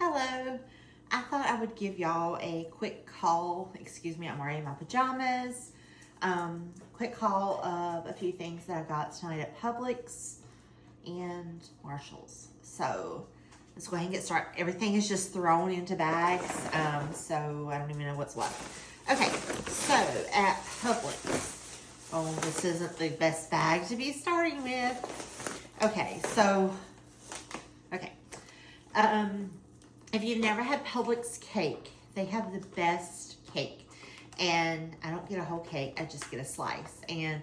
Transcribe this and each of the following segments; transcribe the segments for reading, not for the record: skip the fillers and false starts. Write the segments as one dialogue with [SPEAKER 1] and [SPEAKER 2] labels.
[SPEAKER 1] Hello. I thought I would give y'all a quick call. Excuse me, I'm already in my pajamas. Quick call of a few things that I got tonight at Publix and Marshall's. So let's go ahead and get started. Everything is just thrown into bags, so I don't even know what's what. Okay, so at Publix. Oh, this isn't the best bag to be starting with. Okay, so, if you've never had Publix cake, they have the best cake. And I don't get a whole cake, I just get a slice. And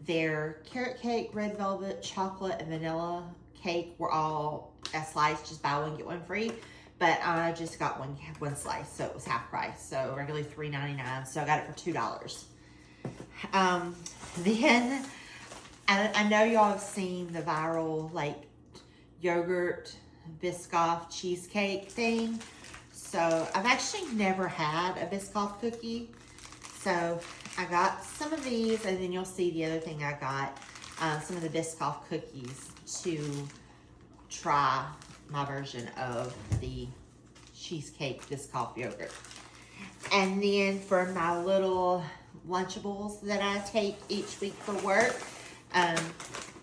[SPEAKER 1] their carrot cake, red velvet, chocolate, and vanilla cake were all a slice, just buy one, get one free. But I just got one slice, so it was half price. So regularly $3.99, so I got it for $2. Then, I know y'all have seen the viral, like, yogurt Biscoff cheesecake thing. So I've actually never had a Biscoff cookie. So I got some of these, and then you'll see the other thing I got, some of the Biscoff cookies to try my version of the cheesecake Biscoff yogurt. And then for my little Lunchables that I take each week for work, I'm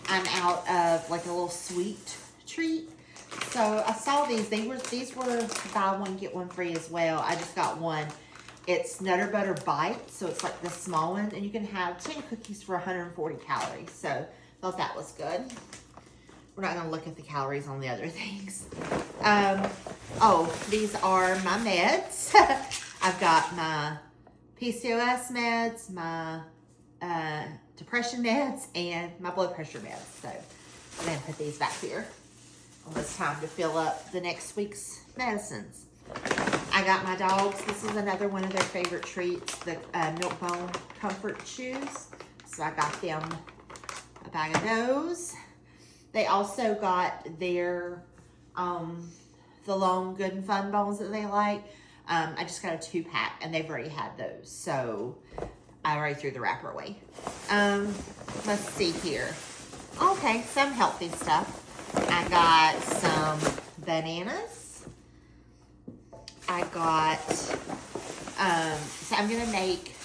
[SPEAKER 1] out of like a little sweet treat. So I saw these. These were buy one, get one free as well. I just got one. It's Nutter Butter Bites, so it's like the small one, and you can have 10 cookies for 140 calories. So thought that was good. We're not gonna look at the calories on the other things. Oh, these are my meds. I've got my PCOS meds, my depression meds, and my blood pressure meds. So I'm gonna put these back here. It's time to fill up the next week's medicines. I got my dogs. This is another one of their favorite treats, the Milk Bone Comfort Chews. So I got them a bag of those. They also got their, the long Good and Fun bones that they like. I just got a 2-pack, and they've already had those. So I already threw the wrapper away. Let's see here. Okay, some healthy stuff. I got some bananas. I got, so I'm going to make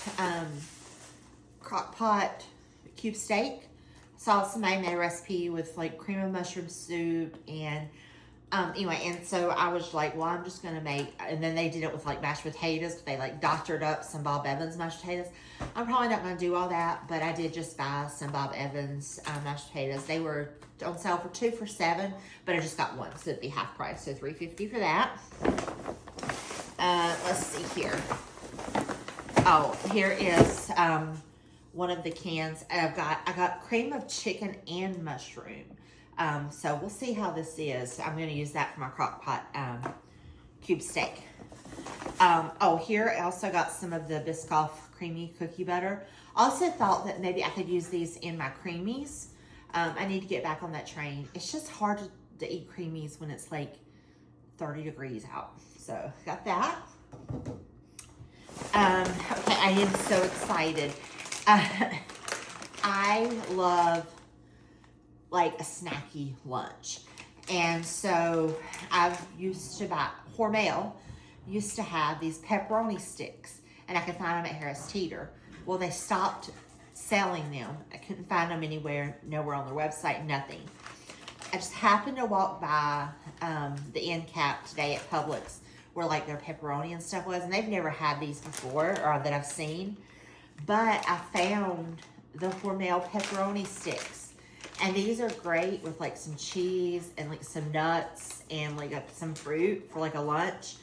[SPEAKER 1] crock pot cube steak. Saw somebody made a recipe with like cream of mushroom soup and anyway, and so I was like, well, I'm just going to make, and then they did it with like mashed potatoes. They like doctored up some Bob Evans mashed potatoes. I'm probably not going to do all that, but I did just buy some Bob Evans mashed potatoes. They were on sale for 2 for $7, but I just got one, so it'd be half price, so $3.50 for that. Let's see here. Oh, here is one of the cans. I got cream of chicken and mushroom. So we'll see how this is. I'm going to use that for my crock pot cube steak. Oh, here I also got some of the Biscoff creamy cookie butter. Also thought that maybe I could use these in my creamies. I need to get back on that train. It's just hard to eat creamies when it's like 30 degrees out. So got that. Okay, I am so excited. I love like a snacky lunch. And so I've used to buy, Hormel used to have these pepperoni sticks, and I could find them at Harris Teeter. Well, they stopped selling them. I couldn't find them anywhere, nowhere on their website, nothing. I just happened to walk by the end cap today at Publix where like their pepperoni and stuff was, and they've never had these before, or that I've seen. But I found the Hormel pepperoni sticks, and these are great with like some cheese and like some nuts and like some fruit for like a lunch.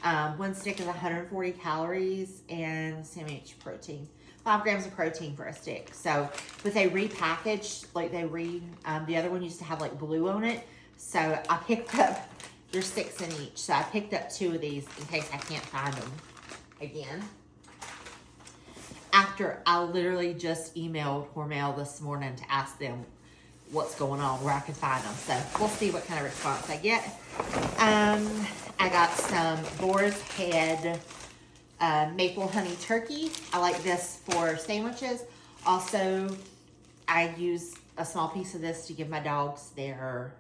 [SPEAKER 1] One stick is 140 calories and how much protein? 5 grams of protein for a stick. So, but they repackaged, like the other one used to have like blue on it. So I picked up, there's 6 in each. So I picked up 2 of these in case I can't find them again. After I literally just emailed Hormel this morning to ask them what's going on, where I can find them. So we'll see what kind of response I get. I got some Boar's Head maple honey turkey. I like this for sandwiches. Also, I use a small piece of this to give my dogs their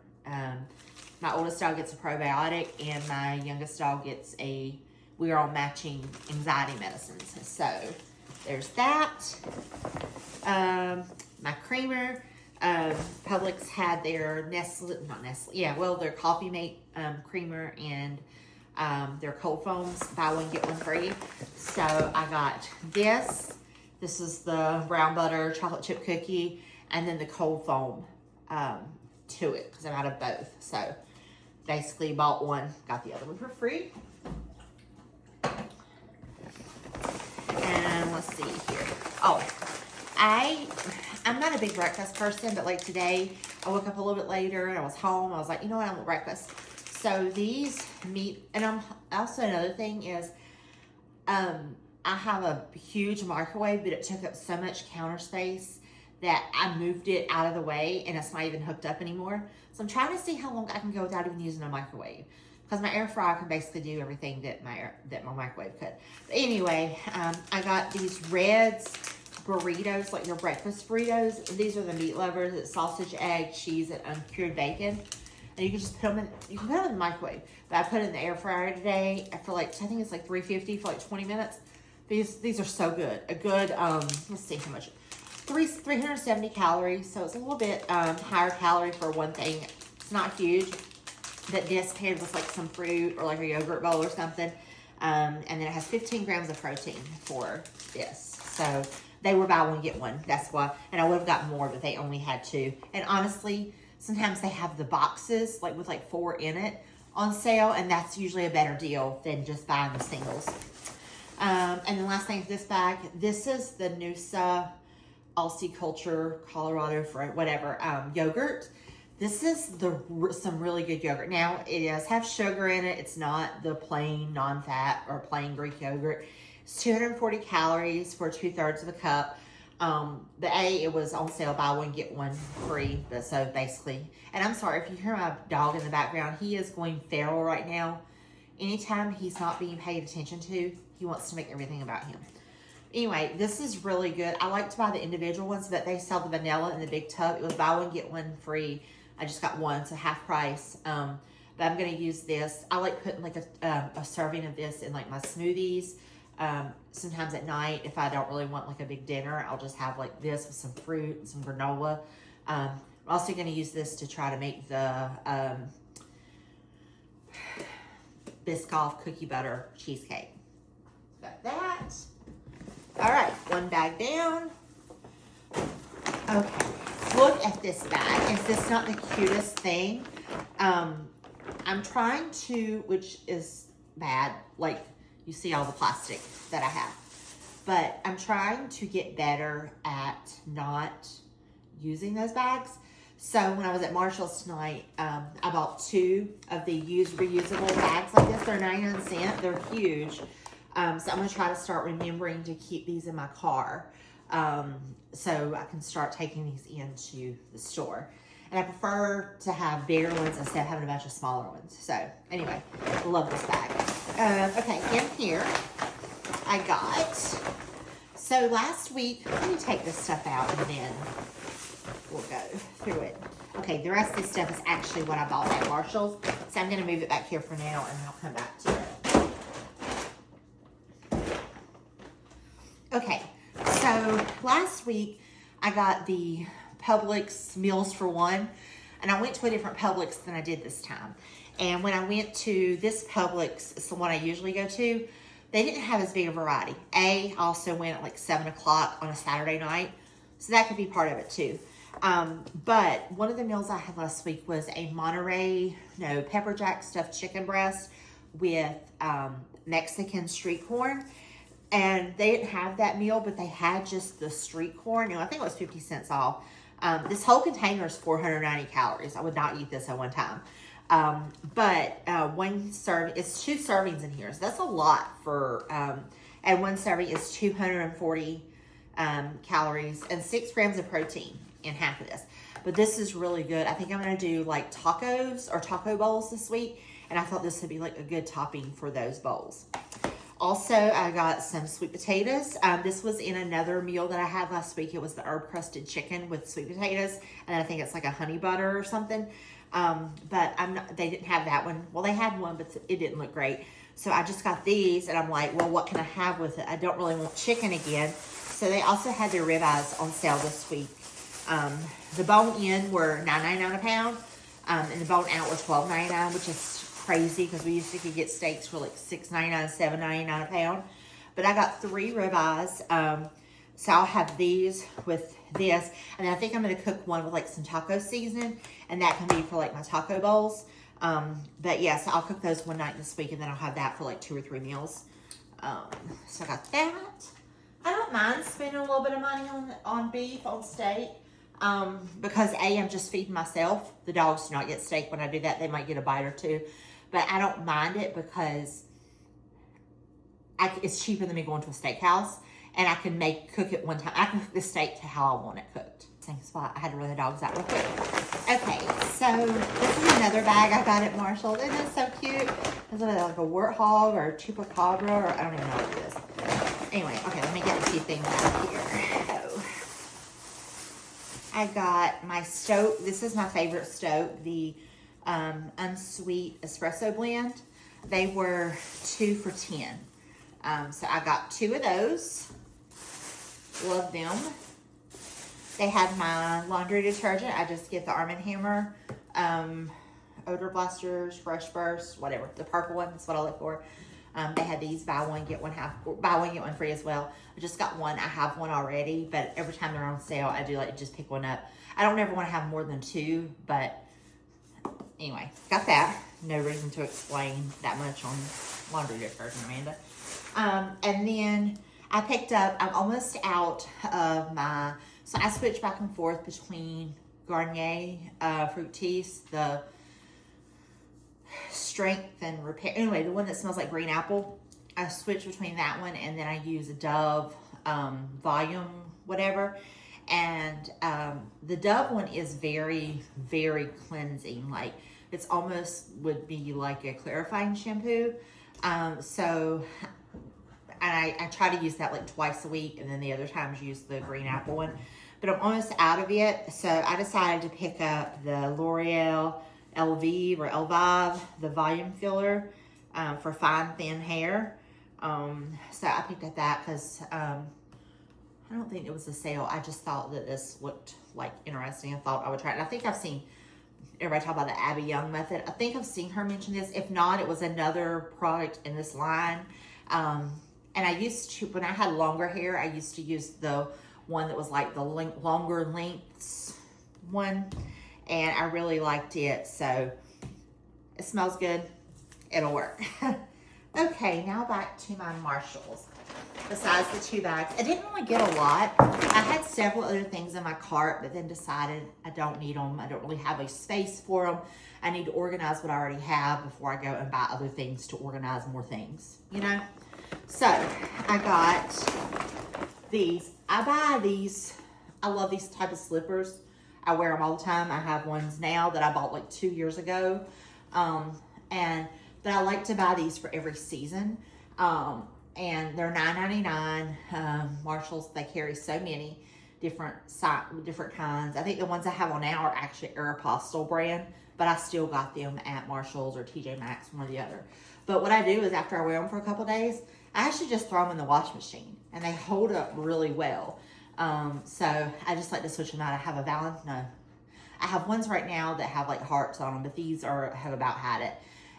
[SPEAKER 1] My oldest dog gets a probiotic, and my youngest dog gets we are on matching anxiety medicines. So there's that. My creamer. Publix had their their Coffee Mate creamer and their cold foams, buy one get one free. So I got this. This is the brown butter chocolate chip cookie, and then the cold foam to it, because I'm out of both. So basically bought one, got the other one for free. And let's see here. Oh, I'm not a big breakfast person, but like today, I woke up a little bit later and I was home. I was like, you know what, I want breakfast. So these meat, and I'm also, another thing is, I have a huge microwave, but it took up so much counter space that I moved it out of the way, and it's not even hooked up anymore. So I'm trying to see how long I can go without even using a microwave, because my air fryer can basically do everything that my microwave could. But anyway, I got these Reds burritos, like your breakfast burritos. These are the meat lovers. It's sausage, egg, cheese, and uncured bacon. And you can just put them in the microwave. But I put it in the air fryer today for like, I think it's like 350 for like 20 minutes. These are so good. A good, let's see how much. 370 calories, so it's a little bit higher calorie for one thing. It's not huge. But this paired with like some fruit or like a yogurt bowl or something. And then it has 15 grams of protein for this. So they were buy one, get one. That's why. And I would have got more, but they only had 2. And honestly, sometimes they have the boxes, like with like 4 in it, on sale. And that's usually a better deal than just buying the singles. And the last thing is this bag. This is the Noosa Aussie Culture Colorado for whatever yogurt. This is some really good yogurt. Now, it does have sugar in it. It's not the plain non-fat or plain Greek yogurt. It's 240 calories for 2/3 of a cup. It was on sale, buy one, get one free. But so basically, and I'm sorry if you hear my dog in the background, he is going feral right now. Anytime he's not being paid attention to, he wants to make everything about him. Anyway, this is really good. I like to buy the individual ones, but they sell the vanilla in the big tub. It was buy one, get one free. I just got one, so half price. But I'm going to use this. I like putting like a serving of this in like my smoothies. Sometimes at night, if I don't really want like a big dinner, I'll just have like this with some fruit and some granola. I'm also going to use this to try to make the Biscoff cookie butter cheesecake. Got that. All right, one bag down. Okay, look at this bag. Is this not the cutest thing? I'm trying to, which is bad, like you see all the plastic that I have. But I'm trying to get better at not using those bags. So when I was at Marshall's tonight, I bought 2 of the used reusable bags like this. They're 99¢. They're huge. So I'm going to try to start remembering to keep these in my car. So I can start taking these into the store. And I prefer to have bigger ones instead of having a bunch of smaller ones. So anyway, love this bag. Okay, in here I got, so last week, let me take this stuff out and then we'll go through it. Okay, the rest of this stuff is actually what I bought at Marshall's. So I'm going to move it back here for now and I'll come back to it. Okay, so last week I got the Publix Meals for One, and I went to a different Publix than I did this time. And when I went to this Publix, it's the one I usually go to, they didn't have as big a variety. I also went at like 7 o'clock on a Saturday night, so that could be part of it too. But one of the meals I had last week was a pepper jack stuffed chicken breast with Mexican street corn. And they didn't have that meal, but they had just the street corn. I think it was 50 cents off. This whole container is 490 calories. I would not eat this at one time. But one serving, it's 2 servings in here. So that's a lot for, and one serving is 240 calories and 6 grams of protein in half of this. But this is really good. I think I'm going to do like tacos or taco bowls this week. And I thought this would be like a good topping for those bowls. Also, I got some sweet potatoes. This was in another meal that I had last week. It was the herb crusted chicken with sweet potatoes. And I think it's like a honey butter or something. But they didn't have that one. Well, they had one, but it didn't look great. So I just got these, and I'm like, well, what can I have with it? I don't really want chicken again. So they also had their ribeyes on sale this week. The bone-in were $9.99 a pound, and the bone-out were $12.99, which is crazy because we used to get steaks for like $6.99, $7.99 a pound. But I got 3 ribeyes. So I'll have these with this, and I think I'm going to cook one with like some taco seasoning, and that can be for like my taco bowls. But yeah, so I'll cook those one night this week, and then I'll have that for like 2 or 3 meals. So I got that. I don't mind spending a little bit of money on beef, on steak, because I'm just feeding myself. The dogs do not get steak when I do that. They might get a bite or two, but I don't mind it because it's cheaper than me going to a steakhouse, and I can cook it one time. I can cook the steak to how I want it cooked. Same spot. I had to run the dogs out real quick. Okay, so this is another bag I got at Marshall. Isn't it so cute? Is it like a warthog or a chupacabra, or I don't even know what it is. Anyway, okay, let me get a few things out here. So, I got my Stoke. This is my favorite Stoke, the unsweet espresso blend. They were 2 for $10. So I got 2 of those. Love them. They had my laundry detergent. I just get the Arm & Hammer, Odor Blasters, Fresh Burst, whatever. The purple one, that's what I look for. They had these buy one, get one free as well. I just got one. I have one already, but every time they're on sale, I do like to just pick one up. I don't ever want to have more than 2, but anyway, got that. No reason to explain that much on laundry detergent, Amanda. And then I picked up, I'm almost out of so I switch back and forth between Garnier Fructis, the Strength and Repair. Anyway, the one that smells like green apple. I switch between that one, and then I use a Dove Volume, whatever. And the Dove one is very, very cleansing. Like, it's almost would be like a clarifying shampoo. So I try to use that like twice a week, and then the other times use the green apple one. But I'm almost out of it, so I decided to pick up the L'Oreal Elvive, the volume filler for fine, thin hair. So I picked up that because I don't think it was a sale. I just thought that this looked like interesting. I thought I would try it. And I think I've seen everybody talk about the Abby Young method. I think I've seen her mention this. If not, it was another product in this line. And I used to, when I had longer hair, I used to use the one that was like the longer lengths one. And I really liked it. So it smells good. It'll work. Okay, now back to my Marshalls. Besides the 2 bags, I didn't really get a lot. I had several other things in my cart, but then decided I don't need them. I don't really have a space for them. I need to organize what I already have before I go and buy other things to organize more things, you know? So I got these. I buy these. I love these type of slippers. I wear them all the time. I have ones now that I bought like 2 years ago. But I like to buy these for every season. And they're $9.99. Marshalls, they carry so many different kinds. I think the ones I have on now are actually Aeropostale brand, but I still got them at Marshalls or TJ Maxx, one or the other. But what I do is after I wear them for a couple days, I actually just throw them in the wash machine, and they hold up really well. So I just like to switch them out. I have I have ones right now that have like hearts on them, but these have about had it.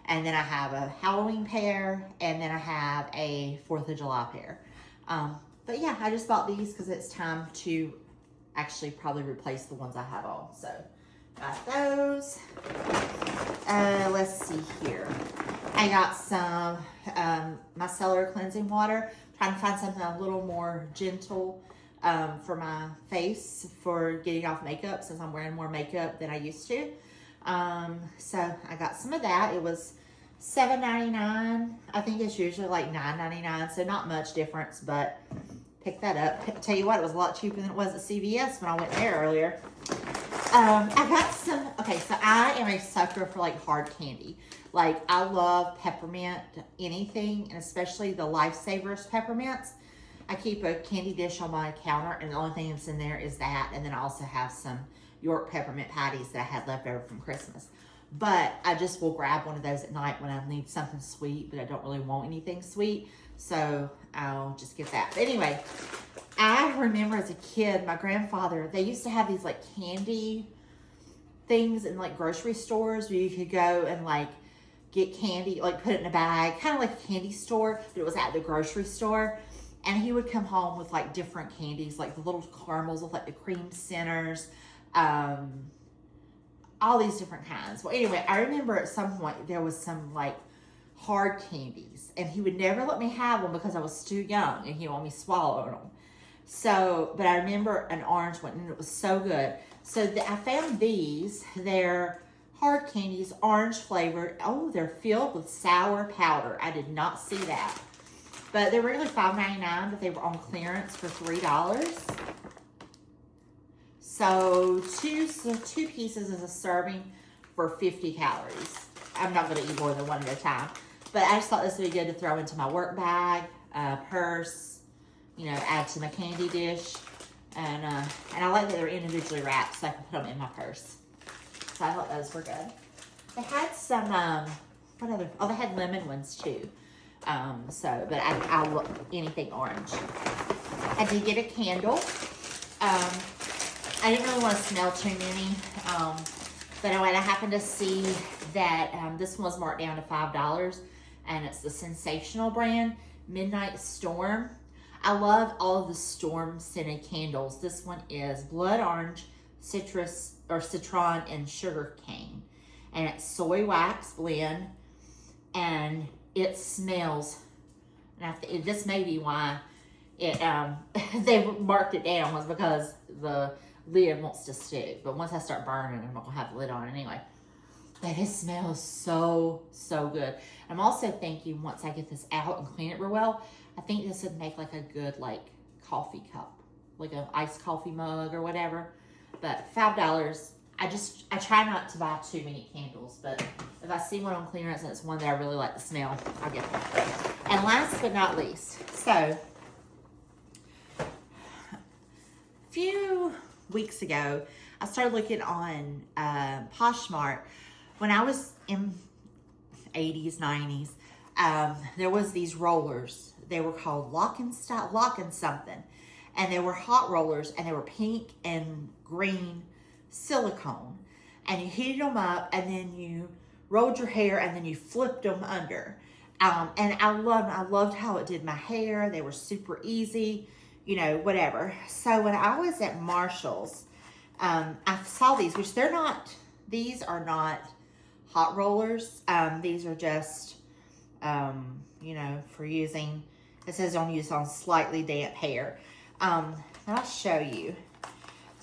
[SPEAKER 1] And then I have a Halloween pair, and then I have a 4th of July pair. But yeah, I just bought these because it's time to actually probably replace the ones I have on. So got those. Let's see here. I got some micellar cleansing water. Trying to find something a little more gentle for my face for getting off makeup, since I'm wearing more makeup than I used to. So I got some of that. It was $7.99. I think it's usually like $9.99, so not much difference, but pick that up. Tell you what, it was a lot cheaper than it was at CVS when I went there earlier. I got some, okay, so I am a sucker for like hard candy. Like, I love peppermint, anything, and especially the Lifesavers peppermints. I keep a candy dish on my counter, and the only thing that's in there is that, and then I also have some York peppermint patties that I had left over from Christmas. But I just will grab one of those at night when I need something sweet, but I don't really want anything sweet. So I'll just get that. But anyway, I remember as a kid, my grandfather, they used to have these like candy things in like grocery stores where you could go and like get candy, like put it in a bag, kind of like a candy store, but it was at the grocery store. And he would come home with like different candies, like the little caramels with like the cream centers, all these different kinds. Well, anyway, I remember at some point there was some like hard candies, and he would never let me have them because I was too young and he wanted me swallowing them. So, but I remember an orange one, and it was so good. So I found these. They're hard candies, orange flavored. Oh, they're filled with sour powder. I did not see that. But they were really $5.99, but they were on clearance for $3. So two pieces is a serving for 50 calories. I'm not going to eat more than one at a time. But I just thought this would be good to throw into my work bag, purse, you know, add to my candy dish. And I like that they're individually wrapped so I can put them in my purse. So I thought those were good. They had some, what other, oh, they had lemon ones too. But I love anything orange. I did get a candle. I didn't really want to smell too many. But I happened to see that this one was marked down to $5. And it's the Sensational brand, Midnight Storm. I love all of the storm scented candles. This one is blood orange, citrus, or citron, and sugar cane. And it's soy wax blend. And it smells, and this may be why it they marked it down, was because the lid wants to stick. But once I start burning, I'm not gonna have the lid on anyway. But it smells so good. I'm also thinking once I get this out and clean it real well, I think this would make like a good like coffee cup, like an iced coffee mug or whatever. But $5. I try not to buy too many candles, but if I see one on clearance and it's one that I really like the smell, I'll get one. And last but not least, so a few weeks ago, I started looking on Poshmark. When I was in 80s, 90s, there was these rollers. They were called Lock and something. And they were hot rollers, and they were pink and green silicone, and you heated them up, and then you rolled your hair, and then you flipped them under. And I loved how it did my hair. They were super easy, you know, whatever. So when I was at Marshall's, I saw these, which these are not hot rollers. These are just, you know, for using, it says on use on slightly damp hair. I'll show you.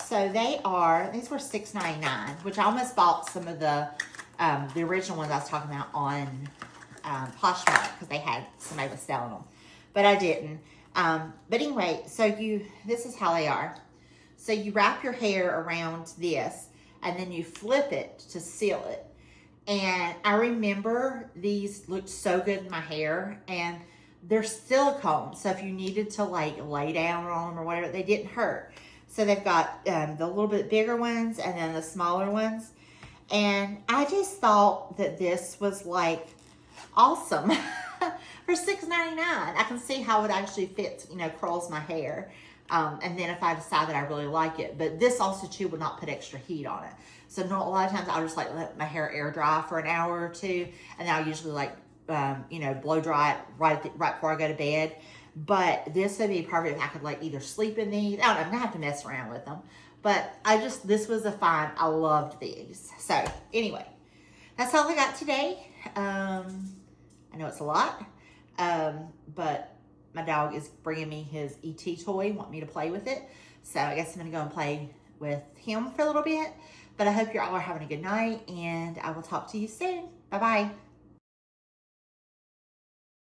[SPEAKER 1] So these were $6.99, which I almost bought some of the original ones I was talking about on Poshmark, because they had, somebody was selling them, but I didn't. But anyway, so this is how they are. So you wrap your hair around this, and then you flip it to seal it. And I remember these looked so good in my hair, and they're silicone. So if you needed to like lay down on them or whatever, they didn't hurt. So they've got the little bit bigger ones and then the smaller ones. And I just thought that this was like awesome for $6.99. I can see how it actually fits, you know, curls my hair. And then if I decide that I really like it. But this also too will not put extra heat on it. So a lot of times I'll just like let my hair air dry for an hour or two. And then I'll usually like, you know, blow dry it right before I go to bed. But this would be perfect if I could like either sleep in these. I don't know, I'm gonna have to mess around with them. But this was a find. I loved these. So anyway, that's all I got today. I know it's a lot, but my dog is bringing me his ET toy, want me to play with it. So I guess I'm gonna go and play with him for a little bit. But I hope you all are having a good night, and I will talk to you soon. Bye-bye.